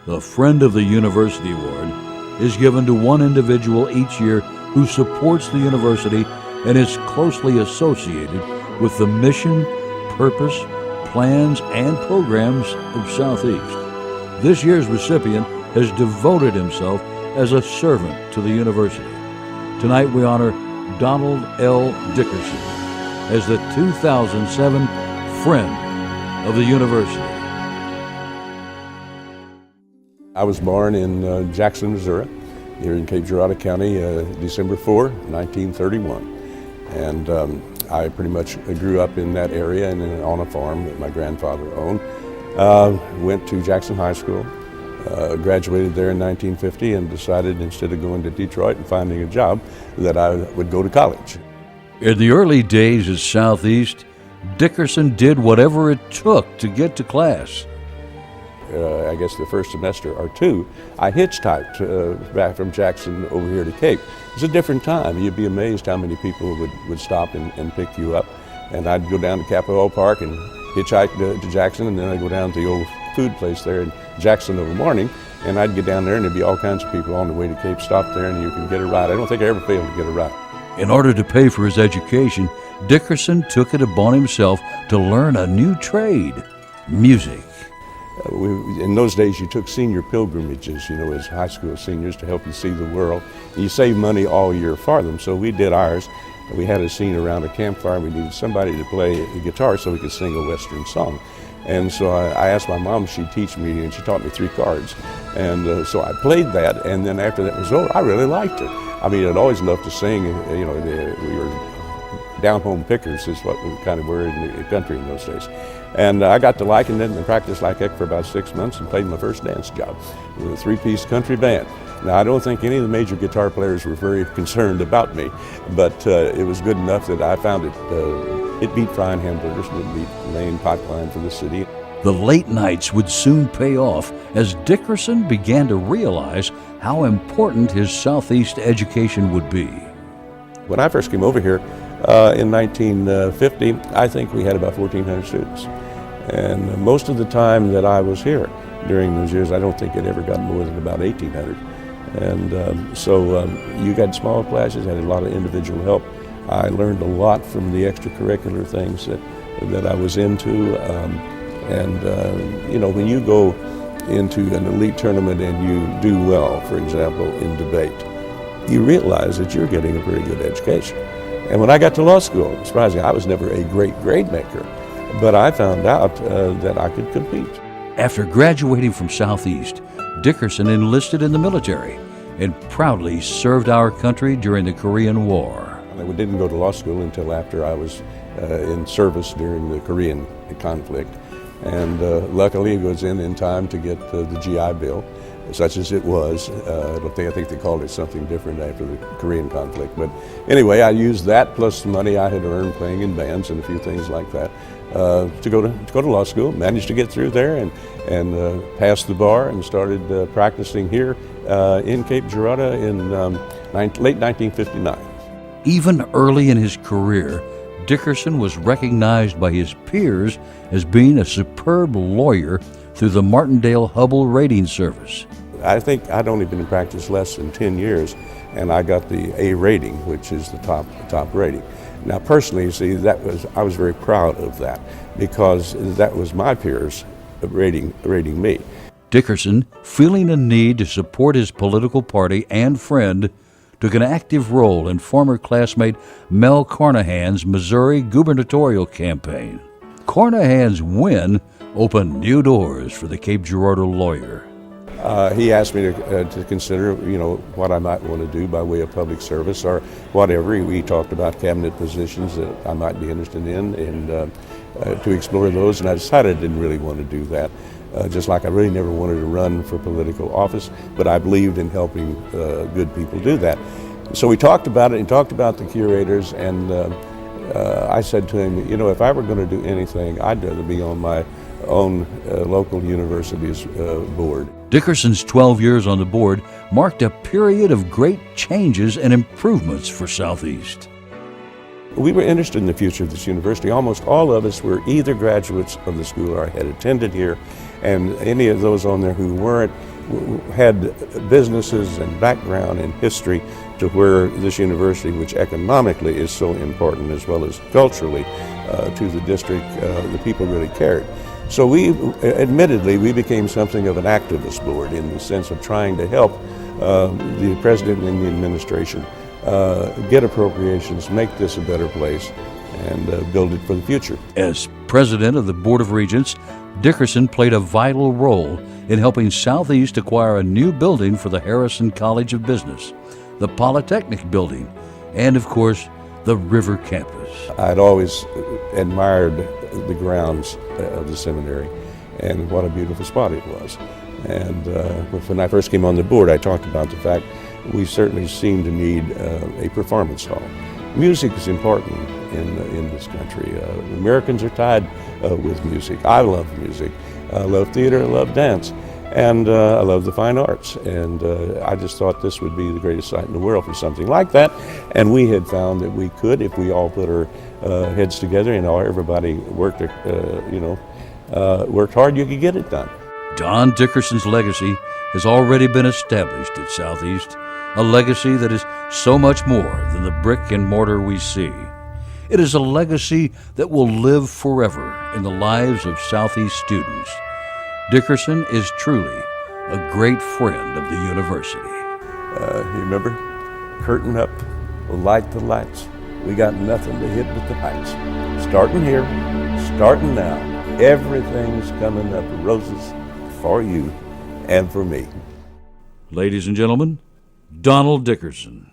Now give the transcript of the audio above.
The Friend of the University Award is given to one individual each year who supports the university and is closely associated with the mission, purpose, plans, and programs of Southeast. This year's recipient has devoted himself as a servant to the university. Tonight we honor Donald L. Dickerson as the 2007 Friend of the University. I was born in Jackson, Missouri, here in Cape Girardeau County, December 4, 1931. And I pretty much grew up in that area and on a farm that my grandfather owned. Went to Jackson High School, graduated there in 1950, and decided instead of going to Detroit and finding a job that I would go to college. In the early days at Southeast, Dickerson did whatever it took to get to class. I guess the first semester or two, I hitchhiked back from Jackson over here to Cape. It was a different time. You'd be amazed how many people would stop and pick you up. And I'd go down to Capitol Park and hitchhike to Jackson, and then I'd go down to the old food place there in Jackson of a morning, and I'd get down there and there'd be all kinds of people on the way to Cape. Stop there and you can get a ride. I don't think I ever failed to get a ride. In order to pay for his education, Dickerson took it upon himself to learn a new trade, music. In those days, you took senior pilgrimages, as high school seniors to help you see the world. And you saved money all year for them, so we did ours. We had a scene around a campfire. We needed somebody to play the guitar so we could sing a Western song. And so I asked my mom if she'd teach me, and she taught me 3 chords. And so I played that, and then after that was over, I really liked it. I mean, I'd always loved to sing. We were down-home pickers is what we kind of were in the country in those days. And I got to liking it and practiced like heck for about 6 months and played my first dance job with a 3-piece country band. Now, I don't think any of the major guitar players were very concerned about me, but it was good enough that I found it beat frying hamburgers and it beat laying pot pine for the city. The late nights would soon pay off as Dickerson began to realize how important his Southeast education would be. When I first came over here in 1950, I think we had about 1,400 students. And most of the time that I was here during those years, I don't think it ever got more than about 1,800. And so you got small classes, had a lot of individual help. I learned a lot from the extracurricular things that I was into. When you go into an elite tournament and you do well, for example, in debate, you realize that you're getting a very good education. And when I got to law school, surprisingly, I was never a great grade maker, but I found out that I could compete. After graduating from Southeast, Dickerson enlisted in the military and proudly served our country during the Korean War. I didn't go to law school until after I was in service during the Korean conflict. And luckily it was in time to get the GI Bill, such as it was. I think they called it something different after the Korean conflict. But anyway, I used that plus the money I had earned playing in bands and a few things like that to go to law school. Managed to get through there and passed the bar and started practicing here in Cape Girardeau in late 1959. Even early in his career, Dickerson was recognized by his peers as being a superb lawyer through the Martindale-Hubbell Rating Service. I think I'd only been in practice less than 10 years, and I got the A rating, which is the top rating. Now, personally, see, I was very proud of that because that was my peers rating me. Dickerson, feeling a need to support his political party and friend, took an active role in former classmate Mel Carnahan's Missouri gubernatorial campaign. Carnahan's win opened new doors for the Cape Girardeau lawyer. He asked me to consider, what I might want to do by way of public service or whatever. We talked about cabinet positions that I might be interested in and to explore those, and I decided I didn't really want to do that. Just like I really never wanted to run for political office, but I believed in helping good people do that. So we talked about it and talked about the curators, and I said to him, if I were going to do anything, I'd rather be on my own local university's board. Dickerson's 12 years on the board marked a period of great changes and improvements for Southeast. we were interested in the future of this university. Almost all of us were either graduates of the school or had attended here, and any of those on there who weren't had businesses and background and history to where this university, which economically is so important as well as culturally to the district, the people really cared. So admittedly, we became something of an activist board in the sense of trying to help the president and the administration get appropriations, make this a better place, and build it for the future. As president of the Board of Regents, Dickerson played a vital role in helping Southeast acquire a new building for the Harrison College of Business, the Polytechnic building, and of course, the River Campus. I'd always admired the grounds of the seminary and what a beautiful spot it was. And when I first came on the board, I talked about the fact we certainly seem to need a performance hall. Music is important in this country. Americans are tied with music. I love music. I love theater. I love dance. And I love the fine arts. And I just thought this would be the greatest site in the world for something like that. And we had found that we could, if we all put our heads together and everybody worked, worked hard, you could get it done. Don Dickerson's legacy has already been established at Southeast, a legacy that is so much more than the brick and mortar we see. It is a legacy that will live forever in the lives of Southeast students. Dickerson is truly a great friend of the university. You remember? Curtain up, light the lights. We got nothing to hit but the heights. Starting here, starting now, everything's coming up roses for you and for me. Ladies and gentlemen, Donald Dickerson.